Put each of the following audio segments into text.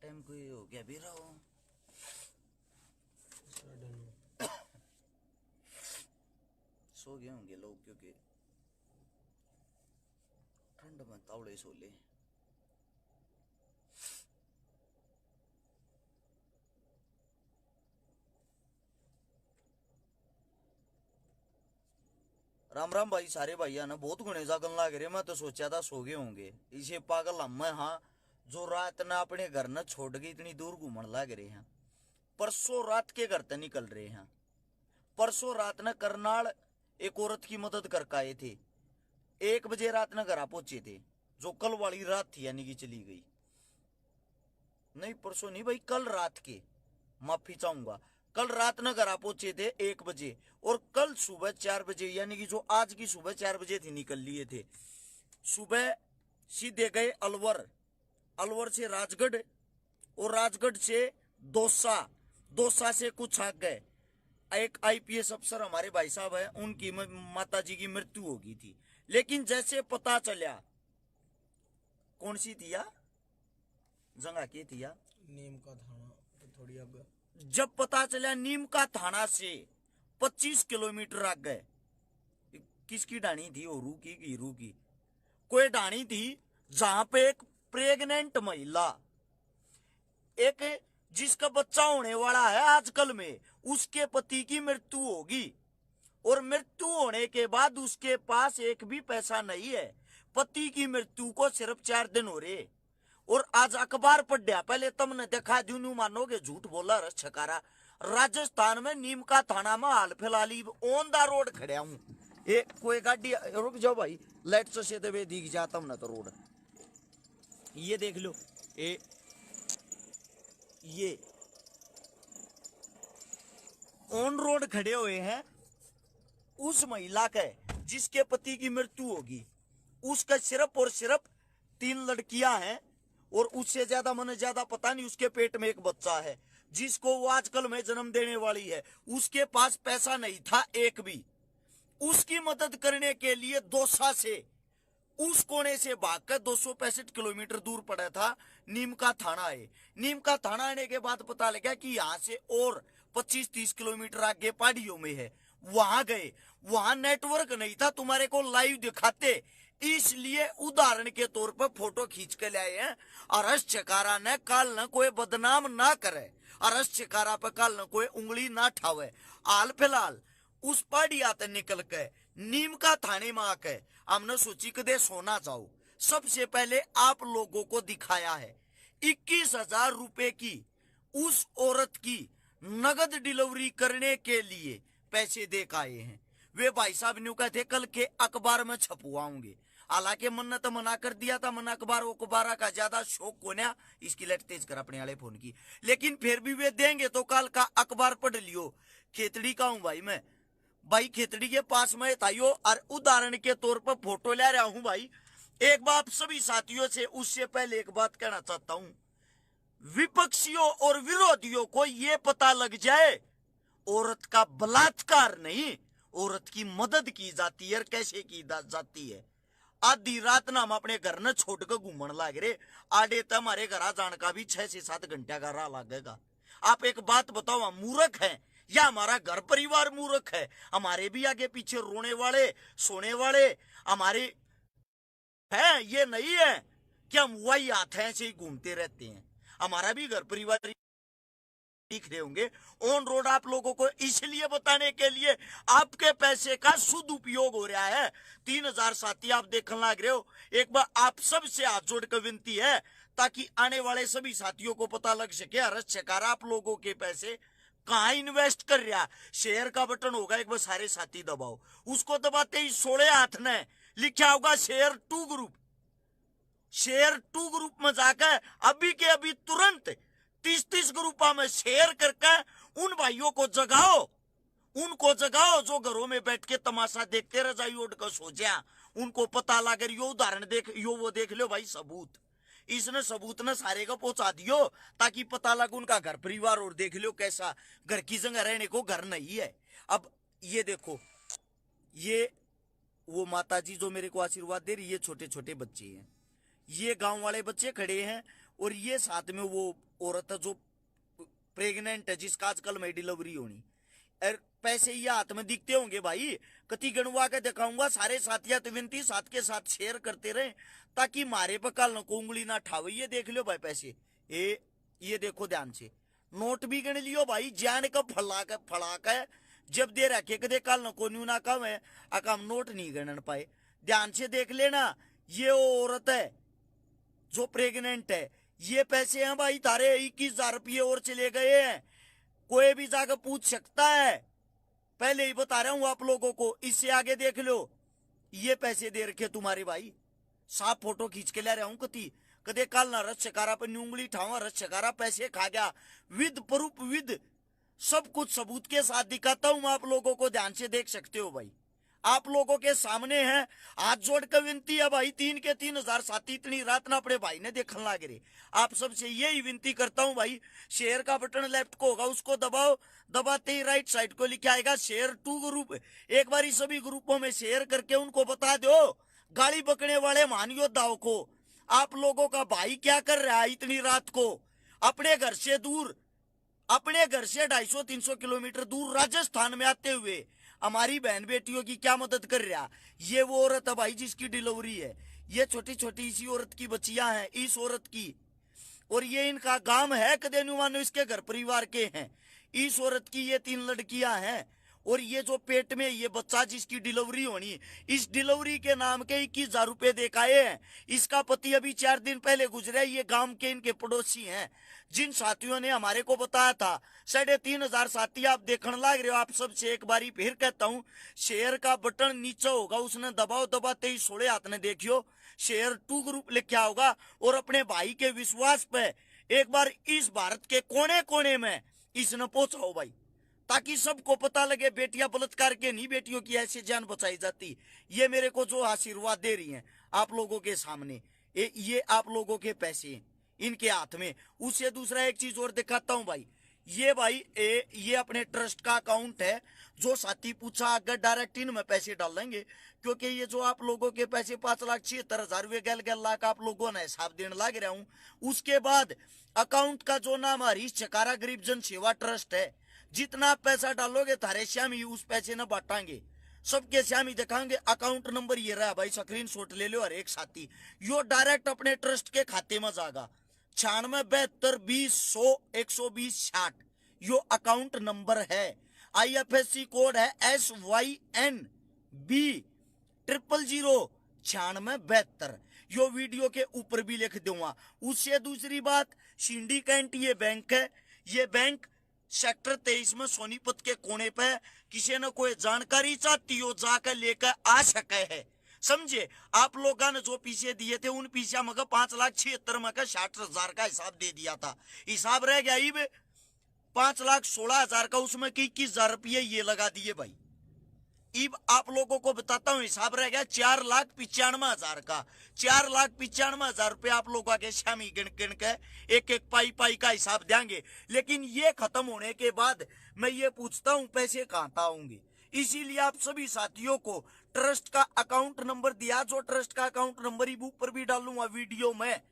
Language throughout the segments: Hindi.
टाइम कोई हो गया भी रहो। सो गए होंगे लोग क्योंकि ठंड में तावड़े सो ले। राम राम भाई सारे भाइया ना बहुत गुणे जागन लाग रहे। मैं तो सोचा था सो गए होंगे इसे पागल हम हाँ जो रात ना अपने घर न छोड़ के इतनी दूर घूमने लग रहे हैं। परसों रात के घर तक निकल रहे हैं। परसों रात न करनाल एक औरत की मदद करके आए थे। 1 बजे रात न घर पहुंचे थे। जो कल वाली रात थी यानी कि चली गई। नहीं परसों नहीं भाई कल रात के माफी चाहूंगा। कल रात न घर पहुंचे थे 1 बजे और कल सुबह 4 बजे यानी कि जो आज की सुबह 4 बजे थी निकल लिए थे। सुबह सीधे गए अलवर, अलवर से राजगढ़ और राजगढ़ से दौसा, दौसा से कुछ आग गए। एक आईपीएस अफसर हमारे भाई साहब है उनकी माता जी की मृत्यु हो गई थी। लेकिन जैसे पता चला कौन सी थी या जगह की थी या नीम का थाना तो थोड़ी अब जब पता चला नीम का थाना से 25 किलोमीटर आगे किसकी डाणी थी और की हीरू की कोई डाणी थी जहां पे एक प्रेग्नेंट महिला एक जिसका बच्चा होने वाला है आजकल में उसके पति की मृत्यु होगी और मृत्यु होने के बाद उसके पास एक भी पैसा नहीं है। पति की मृत्यु को सिर्फ 4 दिन हो रहे और आज अखबार पढ़ा पहले तुमने देखा दूनू मानोगे झूठ बोला रस छकारा। राजस्थान में नीम का थाना में हाल फिलहाल ऑन द रोड खड़ा हूं। एक कोई गाड़ी रुक जाओ भाई लाइट से दबे दिख जाता हूं ना तो रोड ये देख लो। ये ऑन रोड खड़े हुए हैं उस महिला के जिसके पति की मृत्यु होगी। उसका सिर्फ और सिर्फ 3 लड़कियां हैं और उससे ज्यादा मन ज्यादा पता नहीं। उसके पेट में एक बच्चा है जिसको वो आजकल में जन्म देने वाली है। उसके पास पैसा नहीं था एक भी। उसकी मदद करने के लिए दौसा से उस कोने से भागकर 265 किलोमीटर दूर पड़ा था नीम का थाना है। नीम का थाना आने के बाद पता लगा कि यहाँ से और 25-30 किलोमीटर आगे पहाड़ियों में है। वहां गए, वहां नेटवर्क नहीं था तुम्हारे को लाइव दिखाते, इसलिए उदाहरण के तौर पर फोटो खींच के लाए हैं। अरस चकारा ने कल न कोई बदनाम ना करे, अरस चकारा पे कल न कोई उंगली ना ठावे। हाल फिलहाल उस पहाड़िया ते निकल के नीम का थाने में आके हमने सोची कदे सोना जाओ। सबसे पहले आप लोगों को दिखाया है 21,000 रुपए की उस औरत की नगद डिलीवरी करने के लिए पैसे दे के आए हैं। वे भाई साहब न्यू कहते कल के अखबार में छपवाऊंगे। हालांकि मन तो मना कर दिया था, मन अखबार का ज्यादा शौक को ना इसकी लाइट तेज कर अपने वाले फोन की। लेकिन फिर भी वे देंगे तो कल का अखबार पढ़ लियो। खेतड़ी का हूं भाई मैं, भाई खेतड़ी के पास में ताइयो और उदाहरण के तौर पर फोटो ले रहा हूं भाई। एक बात सभी साथियों से उससे पहले एक बात कहना चाहता हूं, विपक्षियों और विरोधियों को यह पता लग जाए औरत का बलात्कार नहीं औरत की मदद की जाती है और कैसे की जाती है। आधी रात ना हम अपने घर न छोड़ कर घूमने लग रहे आडे तो हमारे घर जाने का भी 6 से 7 घंटे का राह लगेगा। आप एक बात बताओ, हम मूर्ख हैं या हमारा घर परिवार मूर्ख है? हमारे भी आगे पीछे रोने वाले सोने वाले हमारे हैं, ये नहीं है कि हम वही हाथ हैं से ही घूमते रहते हैं। हमारा भी घर परिवार दिख रहे होंगे ऑन रोड। आप लोगों को इसलिए बताने के लिए आपके पैसे का सदुपयोग हो रहा है। 3,000 साथी आप देखने लग रहे हो। एक बार आप सबसे हाथ जोड़कर विनती है ताकि आने वाले सभी साथियों को पता लग सके अरस चकारा आप लोगों के पैसे कहां इन्वेस्ट कर रहा। शेयर का बटन होगा एक बार सारे साथी दबाओ, उसको दबाते ही 16 हाथ ने लिखा होगा share to group. Share to group में जाकर अभी के अभी तुरंत 30-30 ग्रुपा में शेयर करके उन भाइयों को जगाओ, उनको जगाओ जो घरों में बैठ के तमाशा देखते रजाई ओढ़ कर सो जा। उनको पता लगे यो उदाहरण देख यो वो देख लो भाई सबूत। इसने सबूत ने सारे को पहुंचा दियो ताकि पता लगे उनका घर परिवार और देख लो कैसा घर की जगह रहने को घर नहीं है। अब ये देखो ये वो माता जी जो मेरे को आशीर्वाद दे रही, ये छोटे छोटे बच्चे हैं, ये गांव वाले बच्चे खड़े हैं और ये साथ में वो औरत है जो प्रेग्नेंट है, जिसका आजकल में डिलीवरी होनी, और पैसे ये हाथ में दिखते होंगे भाई, कति गणवा के दिखाऊंगा। सारे साथिया तो विनती साथ के साथ शेयर करते रहे, ताकि मारे पर कल को उंगली ना ठावे। ये देख लो भाई पैसे, ये देखो ध्यान से, नोट भी गण लियो भाई, जान का फड़ा के जब दे रखे कदे कल को न्यू ना कम है, अकम नोट नहीं गणन पाए। ध्यान से देख लेना, ये औरत है जो प्रेग्नेंट है, ये पैसे हैं भाई तारे 21,000 रुपये और चले गए हैं। कोई भी जाकर पूछ सकता है, पहले ही बता रहा हूं आप लोगों को। इससे आगे देख लो, ये पैसे दे रखे तुम्हारे भाई, साफ फोटो खींच के ले रहा हूं कति कदे कल ना रस चकारा पर उंगली ठावा, रस चकारा पैसे खा गया, विद प्रूफ विद सब कुछ सबूत के साथ दिखाता हूं आप लोगों को। ध्यान से देख सकते हो भाई, आप लोगों के सामने है। हाथ जोड़ कर विनती है भाई, 3 के 3,000 साथी इतनी रात ना अपने भाई ने देखने लग रहे। आप सबसे यही विनती करता हूं भाई, शेयर का बटन लेफ्ट को होगा, उसको दबाओ, दबाते ही राइट साइड को लिखा आएगा शेयर टू ग्रुप। एक बार सभी ग्रुपों में शेयर करके उनको बता दो, गाली बकने वाले महान योद्धाओं को, आप लोगों का भाई क्या कर रहा है इतनी रात को, अपने घर से दूर, अपने घर से 250-300 किलोमीटर दूर राजस्थान में आते हुए हमारी बहन बेटियों की क्या मदद कर रहा। ये वो औरत है भाई जिसकी डिलीवरी है, ये छोटी छोटी इसी औरत की बच्चियां हैं, इस औरत की, और ये इनका गांव है कदेनुमानो, इसके घर परिवार के हैं। इस औरत की ये 3 लड़कियां हैं, और ये जो पेट में ये बच्चा जिसकी डिलीवरी होनी, इस डिलीवरी के नाम के 21,000 रुपए देखाए हैं। इसका पति अभी 4 दिन पहले गुजरा। ये गांव के इनके पड़ोसी हैं, जिन साथियों ने हमारे को बताया था। 3,500 साथी आप देखने लग रहे हो। आप सबसे एक बारी फिर कहता हूं, शेयर का बटन नीचे होगा, उसने दबाओ, दबाते ही सोड़े हाथ ने देखियो शेयर टू ग्रुप लिखा होगा, और अपने भाई के विश्वास पे एक बार इस भारत के कोने कोने में इसने पहुंचाओ भाई, ताकि सबको पता लगे बेटियां बलात्कार के नहीं, बेटियों की ऐसी जान बचाई जाती। ये मेरे को जो आशीर्वाद दे रही हैं आप लोगों के सामने, ये आप लोगों के पैसे इनके हाथ में। उससे दूसरा एक चीज और दिखाता हूं भाई, ये भाई ये अपने ट्रस्ट का अकाउंट है। जो साथी पूछा अगर डायरेक्ट इनमें पैसे डाल देंगे, क्योंकि ये जो आप लोगों के पैसे 5,76,000 गैल लाख आप लोगों ने हिसाब देने लग रहा हूं। उसके बाद अकाउंट का जो नाम हरीश चकारा गरीब जन सेवा ट्रस्ट है, जितना आप पैसा डालोगे थारे श्याम ही उस पैसे न बांटांगे, सबके श्याम ही दिखाएंगे। अकाउंट नंबर ये रहा भाई, स्क्रीन शॉट ले लो। और एक साथी यो डायरेक्ट अपने ट्रस्ट के खाते में जाएगा। 967220012060 यो अकाउंट नंबर है। IFSC कोड है SYNB0009672। यो वीडियो के ऊपर भी लिख दूंगा। उससे दूसरी बात, सिंडिकेट ये बैंक है। ये बैंक सेक्टर 23 में सोनीपत के कोने पे किसी ने कोई जानकारी चाहती हो जाकर लेकर आ सके है, समझे। आप लोगों ने जो पीछे दिए थे उन पीछे मगर 5,76,000 में 60,000 का हिसाब दे दिया था। हिसाब रह गया 5,16,000 का, उसमें 21,000 रुपये ये लगा दिए भाई। अब आप लोगों को बताता हूं, हिसाब रह गया 4,95,000 का। 4,95,000 रुपये आप लोगों के शामी गिन गिन के एक एक पाई का हिसाब देंगे। लेकिन ये खत्म होने के बाद मैं ये पूछता हूं पैसे कहां आऊंगे। इसीलिए आप सभी साथियों को ट्रस्ट का अकाउंट नंबर दिया, जो ट्रस्ट का अकाउंट नंबर ही ऊपर भी डालूंगा वीडियो में।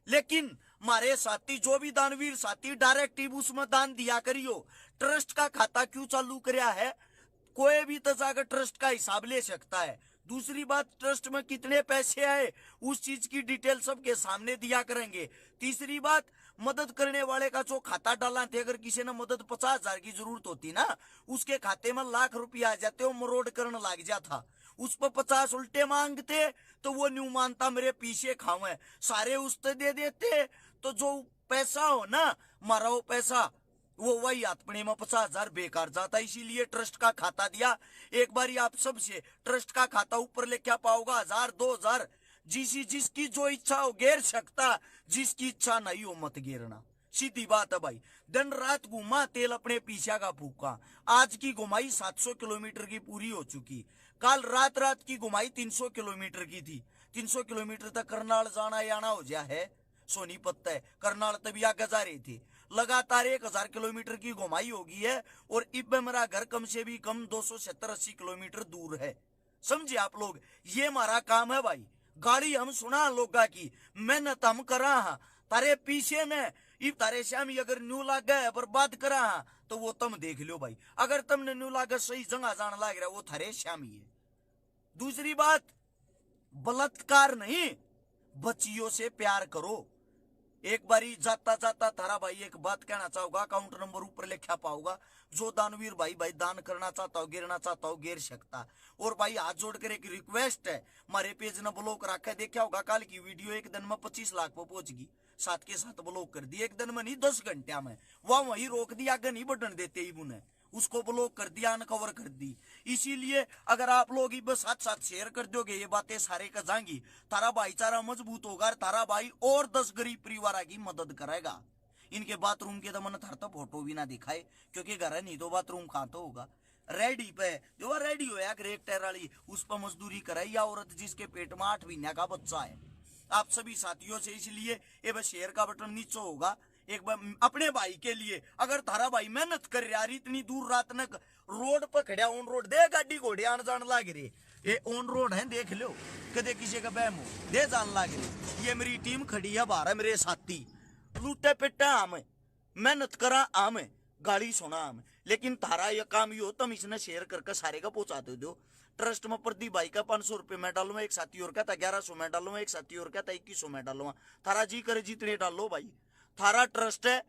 लेकिन हमारे साथी जो भी दानवीर साथी डायरेक्ट उसमें दान दिया करियो। ट्रस्ट का खाता क्यों चालू कराया है, कोई भी तो जाकर ट्रस्ट का हिसाब ले सकता है। दूसरी बात, ट्रस्ट में कितने पैसे आए उस चीज की डिटेल सबके सामने दिया करेंगे। तीसरी बात, मदद करने वाले का जो खाता डाला थे, अगर किसी ने मदद 50,000 की जरूरत होती ना, उसके खाते में लाख रुपया आ जाते, वो मरोड़ करने लग जाता। उस पर 50 उल्टे मांगते तो वो न्यू मानता मेरे पीछे खावे, सारे उसते दे देते। तो जो पैसा हो ना मारा, वो पैसा वो वही अपने में 50,000 बेकार जाता। इसीलिए ट्रस्ट का खाता दिया। एक बार आप सबसे ट्रस्ट का खाता ऊपर लेके पाओगा 1,000 2,000, जिसकी जो इच्छा हो घेर सकता, जिसकी इच्छा नहीं हो मत घेरना। सीधी बात है भाई। दिन रात घुमा तेल अपने पीछा का फूका। आज की घुमाई 700 किलोमीटर की पूरी हो चुकी। कल रात की घुमाई 300 किलोमीटर की थी। 300 किलोमीटर तक करनाल जाना आना हो गया है। सोनीपत तय करनाल तभी आगे जा रही थी। लगातार 1,000 किलोमीटर की घुमाई होगी है। और इब मेरा घर कम से भी कम 270-80 किलोमीटर दूर है, समझे आप लोग। ये हमारा काम है भाई। गाड़ी हम सुना लोगा की, मेहनत हम करा, तारे पीछे ने इब तारे श्यामी अगर न्यू लाग गए बर्बाद करा तो वो तुम देख लो भाई, अगर तुमने न्यू लाग सही जगह जान लाग रहा वो थारे श्यामी है। दूसरी बात, बलात्कार नहीं, बच्चियों से प्यार करो। एक बारी जाता जाता थारा भाई एक बात कहना चाहूंगा, अकाउंट नंबर ऊपर लिखा पाऊंगा, जो दानवीर भाई भाई दान करना चाहता हो गिरना चाहता हो गिर सकता। और भाई हाथ जोड़कर एक रिक्वेस्ट है, हमारे पेज ने ब्लॉक रखा, देखा होगा कल की वीडियो एक दिन में 25 लाख पर पहुंच गई, साथ के साथ ब्लॉक कर दी, एक दिन में नहीं 10 घंटे में, वह वही रोक दिया, आगे नहीं बढ़ने देते ही उन्हें, उसको ब्लॉक कर दिया, अनकवर कर दी। इसीलिए अगर आप लोग बस साथ साथ शेयर कर दोगे ये बातें सारे का जाएंगी, तारा भाईचारा मजबूत होगा, तारा भाई और 10 गरीब परिवार की मदद करेगा। इनके बाथरूम के तो मन थार तो फोटो भी ना दिखाए, क्योंकि घर है नहीं तो बाथरूम कहां तो होगा। रेडी पे जो रेडी होया करेक्टर वाली, उस पर मजदूरी कराई औरत जिसके पेट में 8 महीने का बच्चा है। आप सभी साथियों से इसलिए ये बस शेयर का बटन नीचे होगा, एक बार अपने भाई के लिए, अगर थारा भाई मेहनत कर रहा है इतनी दूर रात तक रोड पर खड़ा, ऑन रोड दे गाड़ी घोड़े आन जान लाग रही, ये ऑन रोड है देख लो, कदे किसी का बहम हो दे जान लाग रही। ये मेरी टीम खड़ी है बाहर, मेरे साथी लूटे पिटे आम, मेहनत करा आम, गाड़ी सुना आम, लेकिन थारा ये काम यो तुम इसने शेयर करके सारे का पहुंचा दो। ट्रस्ट में प्रदीप भाई का 500 रुपये में डालूंगा, एक साथी और का था 1100 में डालूंगा, एक साथी और का था 2100 में डालूंगा, थारा जी करे जितने डालो भाई, थारा ट्रस्ट है।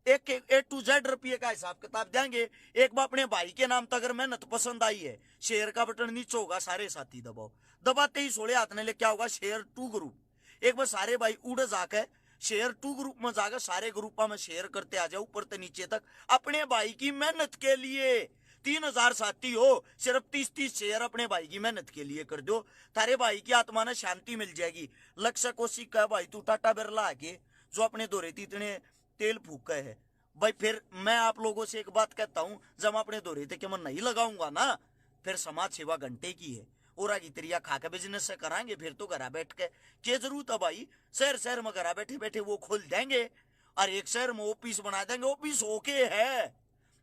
एक A to Z रुपये का हिसाब किताब देंगे। एक बार अपने भाई के नाम तक अगर मेहनत पसंद आई है, शेयर का बटन नीचे होगा, सारे साथी दबाओ, दबाते ही सोले हाथ ने ले क्या होगा, शेयर टू ग्रुप, एक बार सारे भाई उड़ जाके शेयर टू ग्रुप में जाकर सारे ग्रुपा में शेयर करते आ जाओ, ऊपर से नीचे तक अपने भाई की मेहनत के लिए। 3000 साथी हो, सिर्फ 30 शेयर अपने भाई की मेहनत के लिए कर दो, थारे भाई की आत्मा ने शांति मिल जाएगी। लक्ष्य को सीखा भाई तू टाटा बिरला आके जो अपने दोरे इतने तेल फूका है भाई। फिर मैं आप लोगों से एक बात कहता हूं, जब अपने दोरे थे कि मैं नहीं लगाऊंगा ना, फिर समाज सेवा घंटे की है, और आगे तरिया खा के बिजनेस से कराएंगे, फिर तो घर बैठ के क्या जरूरत है भाई, शहर शहर में घर बैठे बैठे वो खोल देंगे, और एक शहर में ऑफिस बना देंगे। ऑफिस ओके है,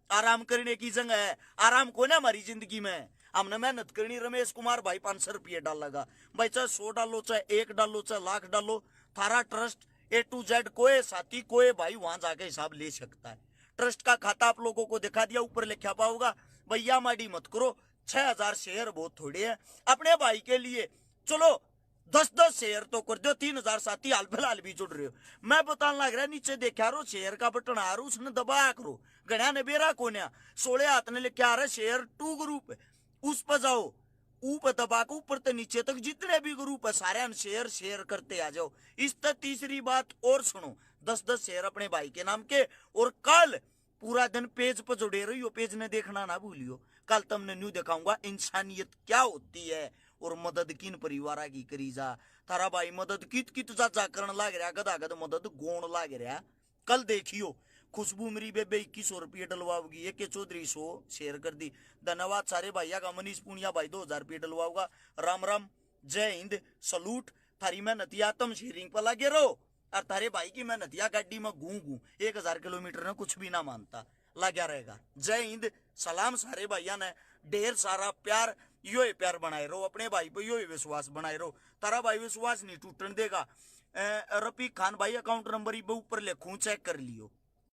आराम करने की जगह है, आराम को ना हमारी जिंदगी में, हमने मेहनत करनी। रमेश कुमार भाई 500 रुपये डाल लगा भाई, चाहे 100 डालो, चाहे 1 डालो, चाहे लाख डालो, थारा ट्रस्ट A to Z कोई साथी कोई भाई वहां जाके हिसाब ले सकता है। ट्रस्ट का खाता आप लोगों को दिखा दिया, ऊपर लिखा पाओगा, भैया माड़ी मत करो, 6000 शेयर बहुत थोड़े हैं अपने भाई के लिए, चलो 10-10 शेयर तो कर दो, 3000 साथी हाल फिलहाल भी जुड़ रहे हो। मैं बताने लग रहा है, नीचे देखा रो शेयर का बटन आ रहा, उसने दबाया करो, गणा ने बेरा कोन्या, 16 हाथ ने लिखा आ रहा शेयर टू ग्रुप, उस पर जाओ, ऊपर दबा के ऊपर से नीचे तक जितने भी ग्रुप है सारे शेयर शेयर करते आ जाओ। इस तक तीसरी बात और सुनो, 10-10 शेयर अपने भाई के नाम के, और कल पूरा दिन पेज पर जुड़े रहियो, पेज ने देखना ना भूलियो, कल तुमने न्यू दिखाऊंगा इंसानियत क्या होती है और मदद किन परिवार की करी जा। थारा भाई मदद कित कित जा करन लाग रहा, गदा गद मदद गोण लाग रहा। कल देखियो खुशबू मेरी बेबे 2100 रुपये डलवाओगी, एक चौधरी 100 शेयर कर दी, धन्यवाद सारे भैया का। मनीष पुनिया भाई 2000 रुपये डलवाऊगा, राम राम, जय हिंद, सलूट, थारी मेहनतिया तुम शेयरिंग पर लगे रहो, और थारे भाई की मेहनतिया गाड़ी में घू 1000 किलोमीटर ने कुछ भी ना मानता लगा रहेगा। जय हिंद, सलाम सारे भैया ने, ढेर सारा प्यार, यो ही प्यार बनाए रहो अपने भाई पे, यो ही विश्वास बनाए रहो, तारा भाई विश्वास नहीं टूटने देगा। रफीक खान भाई अकाउंट नंबर ऊपर लिखूं, चेक कर लियो।